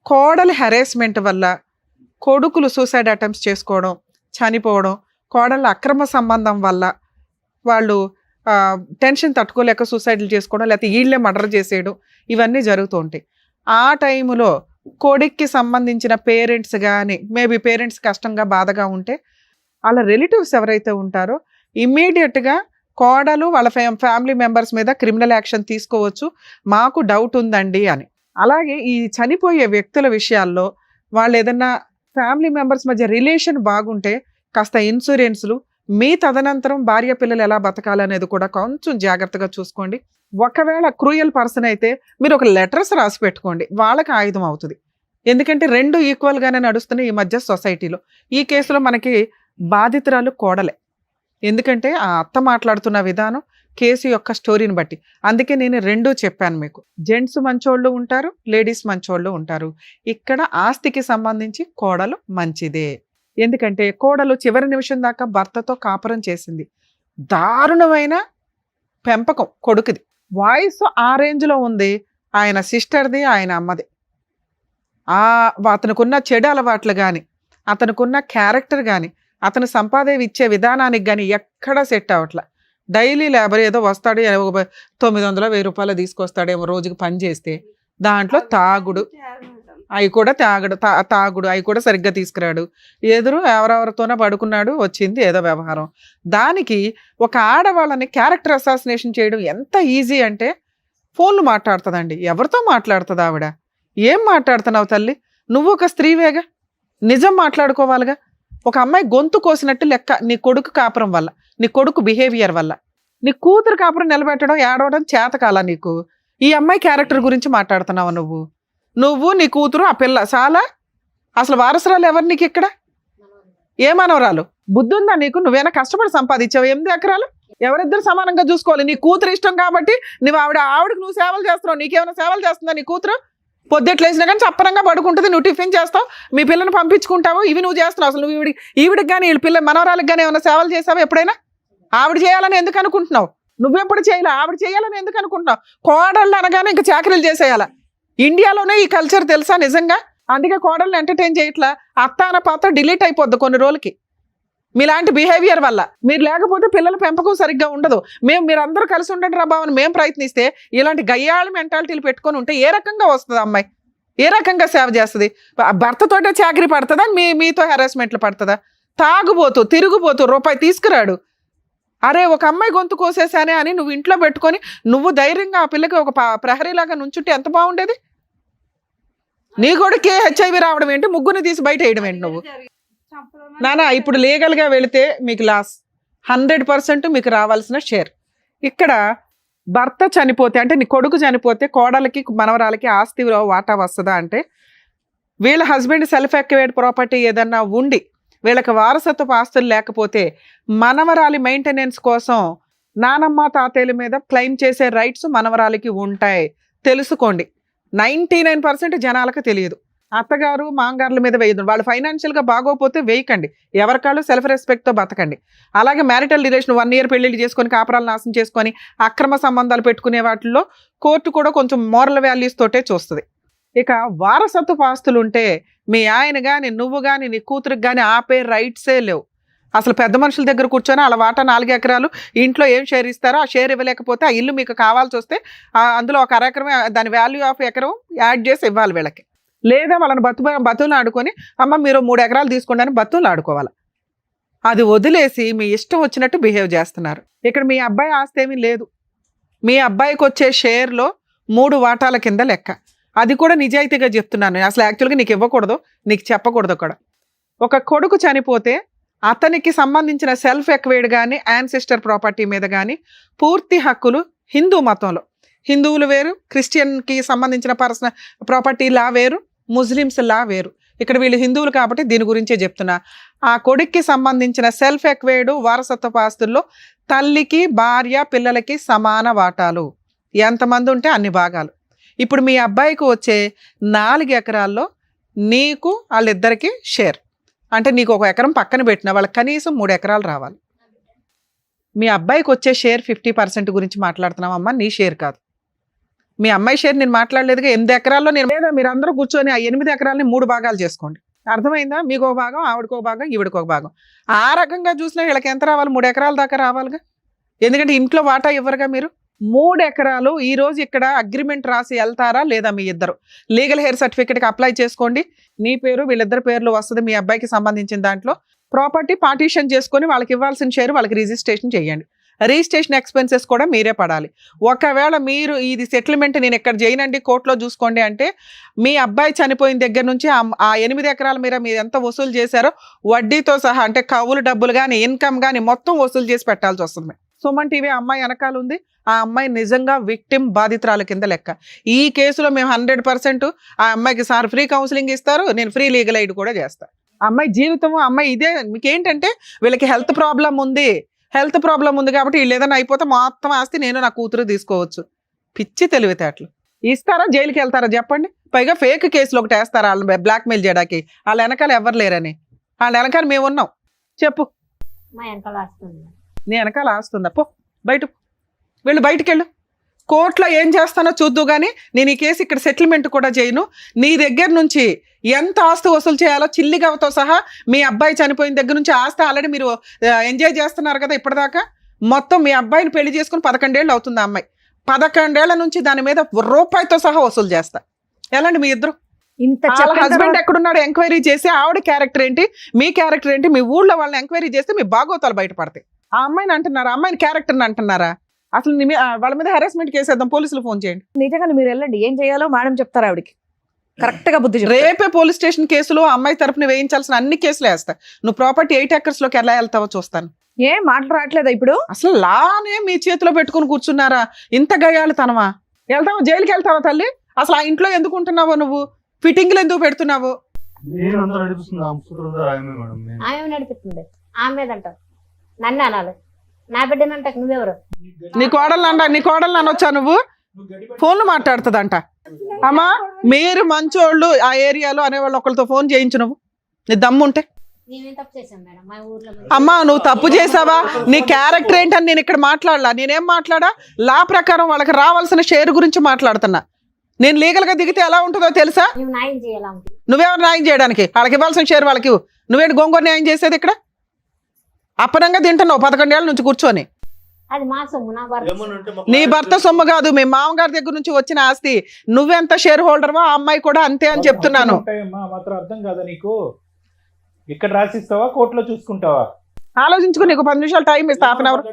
కోడలి హెరాస్మెంట్ వల్ల కొడుకులు సూసైడ్ అటెంప్ట్స్ చేసుకోవడం, చనిపోవడం, కోడళ్ళ అక్రమ సంబంధం వల్ల వాళ్ళు టెన్షన్ తట్టుకోలేక సూసైడ్లు చేసుకోవడం, లేకపోతే వీళ్ళే మర్డర్ చేసేయడం, ఇవన్నీ జరుగుతూ ఉంటాయి. ఆ టైంలో కొడుక్కి సంబంధించిన పేరెంట్స్ కానీ, మేబీ పేరెంట్స్ కష్టంగా బాధగా ఉంటే వాళ్ళ రిలేటివ్స్ ఎవరైతే ఉంటారో ఇమ్మీడియట్గా కోడలు వాళ్ళ ఫ్యామిలీ మెంబర్స్ మీద క్రిమినల్ యాక్షన్ తీసుకోవచ్చు, మాకు డౌట్ ఉందండి అని. అలాగే ఈ చనిపోయే వ్యక్తుల విషయాల్లో వాళ్ళు ఏదన్నా ఫ్యామిలీ మెంబర్స్ మధ్య రిలేషన్ బాగుంటే కాస్త ఇన్సూరెన్స్లు, మీ తదనంతరం భార్య పిల్లలు ఎలా బతకాలనేది కూడా కొంచెం జాగ్రత్తగా చూసుకోండి. ఒకవేళ క్రూయల్ పర్సన్ అయితే మీరు ఒక లెటర్స్ రాసి పెట్టుకోండి, వాళ్ళకి ఆయుధం అవుతుంది. ఎందుకంటే 2 ఈక్వల్గానే నడుస్తున్నాయి ఈ మధ్య సొసైటీలో. ఈ కేసులో మనకి బాధితురాలు కోడలే, ఎందుకంటే ఆ అత్త మాట్లాడుతున్న విధానం కేసు యొక్క స్టోరీని బట్టి. అందుకే నేను 2 చెప్పాను మీకు. జెంట్స్ మంచోళ్ళు ఉంటారు, లేడీస్ మంచోళ్ళు ఉంటారు. ఇక్కడ ఆస్తికి సంబంధించి కోడలు మంచిదే. ఎందుకంటే కోడలు చివరి నిమిషం దాకా భర్తతో కాపురం చేసింది. దారుణమైన పెంపకం కొడుకుది. వాయిస్ ఆ రేంజ్లో ఉంది, ఆయన సిస్టర్ది, ఆయన అమ్మది. అతనుకున్న చెడు అలవాట్లు కానీ, అతనుకున్న క్యారెక్టర్ కానీ, అతను సంపాదన ఇచ్చే విధానానికి కానీ ఎక్కడా సెట్ అవ్వట్లా. డైలీ లేబర్ ఏదో వస్తాడు, 900, 1000 రూపాయలు తీసుకొస్తాడేమో రోజుకి పని చేస్తే. దాంట్లో తాగుడు, అవి కూడా తాగుడు అవి కూడా సరిగ్గా తీసుకురాడు. ఎదురు ఎవరెవరితోనో పడుకున్నాడు, వచ్చింది ఏదో వ్యవహారం. దానికి ఒక ఆడవాళ్ళని క్యారెక్టర్ అసాసినేషన్ చేయడం ఎంత ఈజీ అంటే, ఫోన్లు మాట్లాడుతుందండి. ఎవరితో మాట్లాడుతుంది ఆవిడ? ఏం మాట్లాడుతున్నావు తల్లి? నువ్వు ఒక స్త్రీవేగా, నిజం మాట్లాడుకోవాలిగా. ఒక అమ్మాయి గొంతు కోసినట్టు లెక్క నీ కొడుకు కాపురం వల్ల, నీ కొడుకు బిహేవియర్ వల్ల. నీ కూతురు కాపురం నిలబెట్టడం, ఏడవడం చేతకాల నీకు? ఈ అమ్మాయి క్యారెక్టర్ గురించి మాట్లాడుతున్నావు నువ్వు నీ కూతురు, ఆ పిల్ల చాలా. అసలు వారసురాలు ఎవరు నీకు ఇక్కడ? ఏ మనవరాలు? బుద్ధి ఉందా నీకు? నువ్వేనా కష్టపడి సంపాదించావు 8 ఎకరాలు? ఎవరిద్దరు సమానంగా చూసుకోవాలి. నీ కూతురు ఇష్టం కాబట్టి నువ్వు ఆవిడకి నువ్వు సేవలు చేస్తున్నావు. నీకేమైనా సేవలు చేస్తుందా నీ కూతురు? పొద్దుట్లేసినా కానీ చప్పరంగా పడుకుంటుంది, నువ్వు టిఫిన్ చేస్తావు, మీ పిల్లని పంపించుకుంటావు, ఇవి నువ్వు చేస్తున్నావు. అసలు నువ్వు ఈవిడికి కానీ వీళ్ళ పిల్ల మనవరాలకు కానీ ఏమైనా సేవలు చేసావు ఎప్పుడైనా? ఆవిడ చేయాలని ఎందుకు అనుకుంటున్నావు? నువ్వెప్పుడు చేయాలి, ఆవిడ చేయాలని ఎందుకు అనుకుంటున్నావు? కోడళ్ళు అనగానే ఇంకా చాకరీలు చేసేయాలా? ఇండియాలోనే ఈ కల్చర్ తెలుసా నిజంగా? అందుకే కోడళ్ళని ఎంటర్టైన్ చేయట్లా. అత్త అన్న పాత్ర డిలీట్ అయిపోద్ది కొన్ని రోజులకి మీలాంటి బిహేవియర్ వల్ల. మీరు లేకపోతే పిల్లల పెంపకం సరిగ్గా ఉండదు. మీరందరూ కలిసి ఉండండి రా బావని మేము ప్రయత్నిస్తే, ఇలాంటి గయ్యాళ మెంటాలిటీలు పెట్టుకొని ఉంటే ఏ రకంగా వస్తుంది అమ్మాయి? ఏ రకంగా సేవ చేస్తుంది? భర్తతోటే చాకరీ పడుతుందా? మీతో హెరాస్మెంట్లు పడుతుందా? తాగుబోతూ తిరుగుబోతూ రూపాయి తీసుకురాడు. అరే ఒక అమ్మాయి గొంతు కోసేసానే అని నువ్వు ఇంట్లో పెట్టుకొని నువ్వు ధైర్యంగా ఆ పిల్లకి ఒక ప్రహరీలాగా నుంచుంటే ఎంత బాగుండేది? నీ కొడుకే HIV రావడం ఏంటి? ముగ్గురిని తీసి బయట వేయడం ఏంటి నువ్వు? నానా ఇప్పుడు లీగల్గా వెళితే మీకు లాస్ 100% మీకు రావాల్సిన షేర్. ఇక్కడ భర్త చనిపోతే అంటే నీ కొడుకు చనిపోతే కోడలికి మనవరాలకి ఆస్తి వాటా వస్తుందా అంటే, వీళ్ళ హస్బెండ్ సెల్ఫ్ ఎక్వేర్డ్ ప్రాపర్టీ ఏదన్నా ఉండి వీళ్ళకి వారసత్వపు ఆస్తులు లేకపోతే మనవరాలి మెయింటెనెన్స్ కోసం నానమ్మ తాతయ్యల మీద క్లెయిమ్ చేసే రైట్స్ మనవరాలికి ఉంటాయి. తెలుసుకోండి. 99% జనాలకు తెలియదు. అత్తగారు మాంగారుల మీద వేయదు. వాళ్ళు ఫైనాన్షియల్గా బాగోపోతే వేయకండి. ఎవరికాళ్ళు సెల్ఫ్ రెస్పెక్ట్తో బతకండి. అలాగే మ్యారిటల్ రిలేషన్ 1 year పెళ్లిళ్ళు చేసుకొని కాపురాలు నాశనం చేసుకొని అక్రమ సంబంధాలు పెట్టుకునే వాటిల్లో కోర్టు కూడా కొంచెం మోరల్ వాల్యూస్ తోటే చూస్తుంది. ఇక వారసత్వపు ఆస్తులు ఉంటే మీ ఆయన కానీ నువ్వు కానీ నీ కూతురికి కానీ ఆపే రైట్సే లేవు. అసలు పెద్ద మనుషుల దగ్గర కూర్చొని అలా వాటా 4 ఎకరాలు ఇంట్లో ఏం షేర్ ఇస్తారో ఆ షేర్ ఇవ్వలేకపోతే ఆ ఇల్లు మీకు కావాల్సి వస్తే అందులో 1 ఎకరమే దాని వాల్యూ ఆఫ్ ఎకరం యాడ్ చేసి ఇవ్వాలి వీళ్ళకి. లేదా వాళ్ళని బతులు ఆడుకొని అమ్మ మీరు 3 ఎకరాలు తీసుకోండి అని బతులు ఆడుకోవాలి. అది వదిలేసి మీ ఇష్టం వచ్చినట్టు బిహేవ్ చేస్తున్నారు. ఇక్కడ మీ అబ్బాయి ఆస్తి ఏమీ లేదు. మీ అబ్బాయికి వచ్చే షేర్లో 3 వాటాల కింద లెక్క. అది కూడా నిజాయితీగా చెప్తున్నాను. అసలు యాక్చువల్గా నీకు ఇవ్వకూడదు, నీకు చెప్పకూడదు కూడా. ఒక కొడుకు చనిపోతే అతనికి సంబంధించిన సెల్ఫ్ ఎక్వైర్డ్ కానీ యాన్సెస్టర్ ప్రాపర్టీ మీద కానీ పూర్తి హక్కులు హిందూ మతంలో, హిందువులు వేరు, క్రిస్టియన్కి సంబంధించిన పర్సనల్ ప్రాపర్టీ లా వేరు, ముస్లిమ్స్ లా వేరు. ఇక్కడ వీళ్ళు హిందువులు కాబట్టి దీని గురించే చెప్తున్నా. ఆ కొడుక్కి సంబంధించిన సెల్ఫ్ ఎక్వైర్డ్ వారసత్వ ఆస్తుల్లో తల్లికి భార్య పిల్లలకి సమాన వాటాలు, ఎంతమంది ఉంటే అన్ని భాగాలు. ఇప్పుడు మీ అబ్బాయికి వచ్చే 4 ఎకరాల్లో నీకు వాళ్ళిద్దరికి షేర్. అంటే నీకు 1 ఎకరం పక్కన పెట్టిన వాళ్ళకి కనీసం 3 ఎకరాలు రావాలి. మీ అబ్బాయికి వచ్చే షేర్ 50% గురించి మాట్లాడుతున్నామమ్మా, నీ షేర్ కాదు. మీ అమ్మాయి షేర్ నేను మాట్లాడలేదుగా. 8 ఎకరాల్లో నేను లేదా మీరు అందరూ కూర్చొని ఆ 8 ఎకరాలని 3 భాగాలు చేసుకోండి. అర్థమైందా? మీకు 1 భాగం, ఆవిడకి 1 భాగం, ఈవిడికి 1 భాగం. ఆ రకంగా చూసినా వీళ్ళకి ఎంత రావాలి? 3 ఎకరాల దాకా రావాలిగా. ఎందుకంటే ఇంట్లో వాటా ఇవ్వరుగా మీరు. 3 ఎకరాలు ఈ రోజు ఇక్కడ అగ్రిమెంట్ రాసి వెళ్తారా లేదా? మీ ఇద్దరు లీగల్ హెయిర్ సర్టిఫికేట్కి అప్లై చేసుకోండి. నీ పేరు వీళ్ళిద్దరు పేర్లు వస్తుంది. మీ అబ్బాయికి సంబంధించిన దాంట్లో ప్రాపర్టీ పార్టీషన్ చేసుకొని వాళ్ళకి ఇవ్వాల్సిన షేర్ వాళ్ళకి రిజిస్ట్రేషన్ చేయండి. రిజిస్ట్రేషన్ ఎక్స్పెన్సెస్ కూడా మీరే పడాలి. ఒకవేళ మీరు ఇది సెటిల్మెంట్ నేను ఇక్కడ చేయనండి కోర్టులో చూసుకోండి అంటే మీ అబ్బాయి చనిపోయిన దగ్గర నుంచి ఆ 8 ఎకరాల మీద మీరు ఎంత వసూలు చేశారో వడ్డీతో సహా, అంటే కవులు డబ్బులు కానీ ఇన్కమ్ కానీ మొత్తం వసూలు చేసి పెట్టాల్సి వస్తుంది. సుమన్ టీవీ అమ్మాయి వెనకాల ఉంది. ఆ అమ్మాయి నిజంగా విక్టిమ్, బాధితురాల కింద లెక్క. ఈ కేసులో మేము 100% ఆ అమ్మాయికి సార్ ఫ్రీ కౌన్సిలింగ్ ఇస్తారు, నేను ఫ్రీ లీగల్ ఎయిడ్ కూడా చేస్తాను. అమ్మాయి జీవితం అమ్మాయి ఇదే. మీకు ఏంటంటే వీళ్ళకి హెల్త్ ప్రాబ్లం ఉంది కాబట్టి వీళ్ళు ఏదైనా అయిపోతే మొత్తం ఆస్తి నేను నా కూతురు తీసుకోవచ్చు. పిచ్చి తెలివితేటలు. ఇస్తారా? జైలుకి వెళ్తారా చెప్పండి? పైగా ఫేక్ కేసులు ఒకటి వేస్తారా వాళ్ళని బ్లాక్మెయిల్ చేయడానికి? వాళ్ళ వెనకాల ఎవరు లేరని. వాళ్ళ వెనకాల మేము ఉన్నాం. చెప్పు.
మా వెనకాల వస్తుంది.
నీ వెనకాల ఆస్తుందా? పో బయట, వీళ్ళు బయటికి వెళ్ళు. కోర్టులో ఏం చేస్తానో చూద్దు కానీ నేను ఈ కేసు ఇక్కడ సెటిల్మెంట్ కూడా చేయను. నీ దగ్గర నుంచి ఎంత ఆస్తి వసూలు చేయాలో చిల్లిగవతో సహా మీ అబ్బాయి చనిపోయిన దగ్గర నుంచి ఆస్తి ఆల్రెడీ మీరు ఎంజాయ్ చేస్తున్నారు కదా ఇప్పటిదాకా. మొత్తం మీ అబ్బాయిని పెళ్లి చేసుకుని 11 ఏళ్ళు అవుతుంది. ఆ అమ్మాయి 11 ఏళ్ల నుంచి దాని మీద రూపాయితో సహా వసూలు చేస్తా. ఎలాంటి మీ ఇద్దరు?
ఇంత
హస్బెండ్ ఎక్కడున్నాడు ఎంక్వైరీ చేసి ఆవిడ క్యారెక్టర్ ఏంటి, మీ క్యారెక్టర్ ఏంటి, మీ ఊళ్ళో వాళ్ళని ఎంక్వైరీ చేస్తే మీ బాగోతాలు బయటపడతాయి. ఆ అమ్మాయిని అంటున్నారా? అమ్మాయిని క్యారెక్టర్ని అంటున్నారా? అసలు వాళ్ళ మీద హెరాస్మెంట్ కేసు వేద్దాం, పోలీసులు ఫోన్ చేయండి.
నిజంగా మీరు వెళ్ళండి, ఏం చేయాలో మేడం చెప్తారు ఆవిడకి. కరెక్ట్ గా బుద్ధి చెప్తారు.
రేపే పోలీస్ స్టేషన్ కేసులో అమ్మాయి తరపున వేయించాల్సిన అన్ని కేసులు వేస్తా. నువ్వు ప్రాపర్టీ 8 acres లోకి ఎలా వెళ్తావో చూస్తాను.
ఏం మాటలు రావట్లేదా ఇప్పుడు?
అసలు లానే మీ చేతిలో పెట్టుకుని కూర్చున్నారా? ఇంత గయాలు తనవా? వెళ్తావా? జైలుకి వెళ్తావా తల్లి? అసలు ఆ ఇంట్లో ఎందుకు ఉంటున్నావో నువ్వు? ఫిట్టింగ్లు ఎందుకు పెడుతున్నావు?
ఆమె నడిపిస్తుంది. ఆమె మీద అంటారు నన్ను అనాలి. నా బిడ్డనంట నువ్వెవరు?
నీ కోడలు అనొచ్చా నువ్వు? ఫోన్లు మాట్లాడుతుందంట. అమ్మా మీరు మంచోళ్ళు ఆ ఏరియాలో అనేవాళ్ళు ఒకరితో ఫోన్ చేయించు. నువ్వు నీ దమ్ముంటే.
మేమేం తప్పు చేసాం మేడం? మా ఊర్లో
అమ్మా నువ్వు తప్పు చేసావా? నీ క్యారెక్టర్ ఏంటని నేను ఇక్కడ మాట్లాడలా. నేనేం మాట్లాడా? లా ప్రకారం వాళ్ళకి రావాల్సిన షేర్ గురించి మాట్లాడుతున్నా. నేను లీగల్ గా దిగితే ఎలా ఉంటుందో తెలుసా?
న్యాయం చేయాలి.
నువ్వెవరు న్యాయం చేయడానికి? వాళ్ళకి ఇవ్వాల్సిన షేర్ వాళ్ళకి ఇవ్వు. నువ్వేంటి గోంగూర న్యాయం చేసేది ఇక్కడ? అప్పనంగా తింటున్నావు 11 ఏళ్ళ నుంచి కూర్చొని.
అది మా సొమ్ము, నా భర్త.
నీ భర్త సొమ్ము కాదు, మీ మామగారి దగ్గర నుంచి వచ్చిన ఆస్తి. నువ్వెంత షేర్ హోల్డర్వో ఆ అమ్మాయి కూడా అంతే అని చెప్తున్నాను.
మాత్రం అర్థం కాదా నీకు? ఇక్కడ రాసిస్తావా కోర్టులో చూసుకుంటావా?
ఆలోచించుకుని నీకు 10 నిమిషాలు టైం ఇస్తా. Half an hour.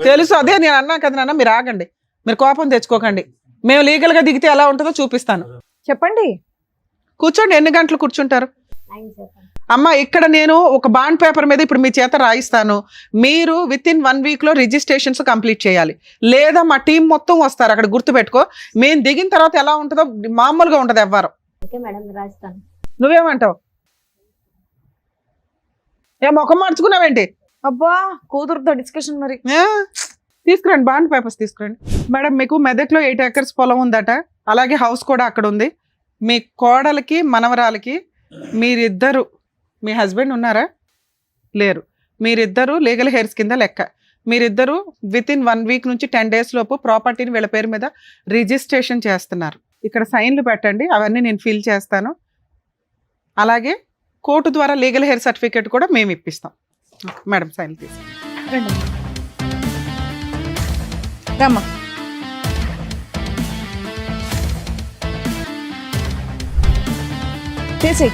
తెలుసు, అదే నేను అన్నా కదా నాన్న. మీరు ఆగండి, మీరు కోపం తెచ్చుకోకండి. మేము లీగల్ గా దిగితే ఎలా ఉంటుందో చూపిస్తాను.
చెప్పండి.
కూర్చోండి. ఎన్ని గంటలు కూర్చుంటారు? అమ్మ ఇక్కడ నేను ఒక బాండ్ పేపర్ మీద ఇప్పుడు మీ చేత రాయిస్తాను, మీరు విత్ ఇన్ 1 week లో రిజిస్ట్రేషన్స్ కంప్లీట్ చేయాలి, లేదా మా టీం మొత్తం వస్తారు అక్కడ, గుర్తుపెట్టుకో. మేము దిగిన తర్వాత ఎలా ఉంటుందో మామూలుగా ఉండదు ఎవ్వరు.
ఓకే మేడం రాస్తాను.
నువ్వేమంటావు? ఏ ముఖం మార్చుకున్నావేంటి?
అబ్బా కూతురుతో డిస్కషన్ మరి.
ఆ, తీసుకురండి బాండ్ పేపర్స్ తీసుకురండి. మేడం మీకు మెదక్లో 8 acres పొలం ఉందట, అలాగే హౌస్ కూడా అక్కడ ఉంది. మీ కోడలికి మనవరాలకి మీరిద్దరు, మీ హస్బెండ్ ఉన్నారా? లేరు. మీరిద్దరు లీగల్ హెయిర్స్ కింద లెక్క. మీరిద్దరు విత్ ఇన్ 1 week నుంచి 10 days లోపు ప్రాపర్టీని వీళ్ళ పేరు మీద రిజిస్ట్రేషన్ చేస్తున్నారు. ఇక్కడ సైన్లు పెట్టండి, అవన్నీ నేను ఫిల్ చేస్తాను. అలాగే కోర్టు ద్వారా లీగల్ హెయిర్ సర్టిఫికేట్ కూడా మేము ఇప్పిస్తాం. మేడం సైన్ తీసి
రమ్మా. చేసి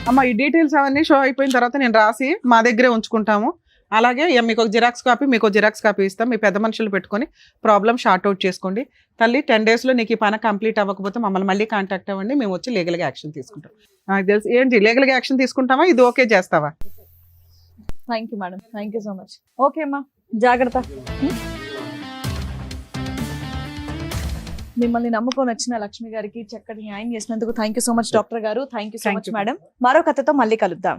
అమ్మ ఈ డీటెయిల్స్ అవన్నీ షో అయిపోయిన తర్వాత నేను రాసి మా దగ్గరే ఉంచుకుంటాము. అలాగే మీకు ఒక జిరాక్స్ కాపీ, మీకు జిరాక్స్ కాపీ ఇస్తాం. మీ పెద్ద మనుషులు పెట్టుకొని ప్రాబ్లం షార్ట్ అవుట్ చేసుకోండి. తల్లి 10 days లో నీకు ఈ పని కంప్లీట్ అవ్వకపోతే మమ్మల్ని మళ్ళీ కాంటాక్ట్ అవ్వండి, మేము వచ్చి లీగల్గా యాక్షన్ తీసుకుంటాం. నాకు తెలుసు ఏంటి లీగల్గా యాక్షన్ తీసుకుంటావా, ఇది ఓకే చేస్తావా?
Thank you madam, thank you so much. Okay అమ్మా, జాగ్రత్త. మిమ్మల్ని నమ్ముకొని వచ్చిన లక్ష్మి గారికి చక్కటి న్యాయం చేసినందుకు thank you so much doctor గారు. Thank you so
Thank
much
you.
Madam. మరో కథతో మళ్ళీ కలుద్దాం.